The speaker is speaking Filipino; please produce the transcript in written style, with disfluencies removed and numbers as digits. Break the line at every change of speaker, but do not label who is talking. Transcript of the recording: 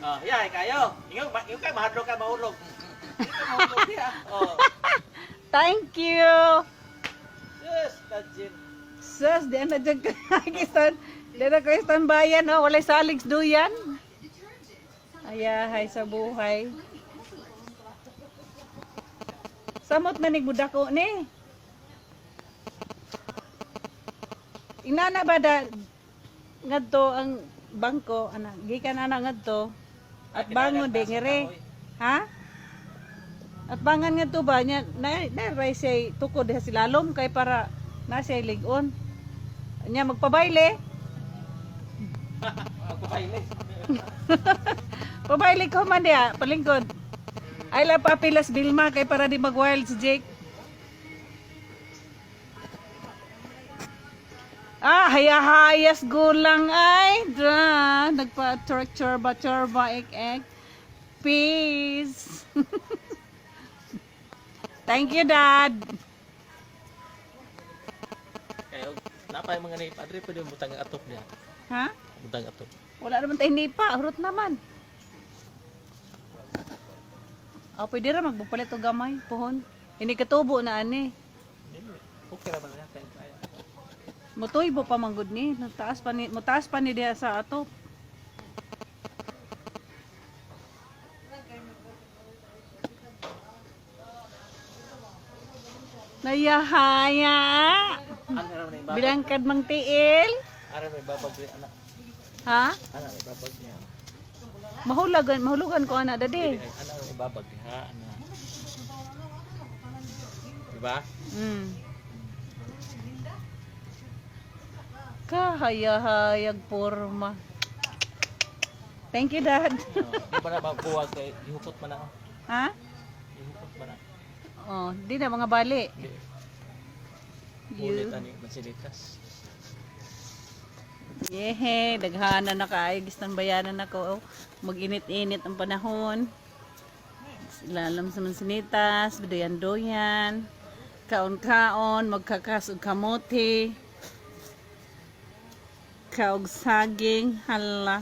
Oh, yeah, kayo. Yung kay mahadlok ka mahulog. Hindi ka mahulog diya. Oh.
Thank you.
Yes, Tajin.
Sus, di na dyan kakistan. Di na kakistan bayan, oh. Walay saligs duyan. Ayahay sa buhay. Samot na nigbudak ko ni. Inana ba da ngadto ang bangko ana gikan ana ngadto at bangon di ngere. Ha? At bangan ngadto ba nya na ray say tukod diha silalom kay para na siya ligon. Nya magpabayle.
Ako baile.
Pabayle ko man diha palingkod. Ay la papilas Bilma kay para di mag-wild si Jake. Ah, hayahayas gulang ay. Dra, nagpa-chorba, ek. Peace. Thank you, Dad.
Kayo, napay mga ni padre pwede butang ang atop niya.
Ha?
Butang atop.
Wala naman tayo hindi pa. Hurot naman. Oh, pwede ra magbupalit o gamay, pohon. Hindi katubo na ani.
Okay ra ba na kay kaya.
Mutuybo pa manggod ni. Mutaas pa ni diha sa atop. Nayahaya.
Ano ra man ibabag?
Bilangkad mang tiil.
Ara may babag ni anak.
Ha?
Ana may babag niya.
Mahulugan ko ana dadi.
Ay ana may babag diha ana. Diba?
Kahaya-hayag porma. Thank you, Dad.
Di ba na magbuwag kay ihukot man na.
Ha?
Ihukot man na.
Oh, di na mga bali.
Di.
You.
Ulit ani masilitas.
Yehe, daghana na kaayo gistan bayanan ako. Mag-init-init ang panahon. Ilalam sa mansinitas, bidoyan-doyan. Kaon-kaon, magkakasog kamote. Kaog saging, hala.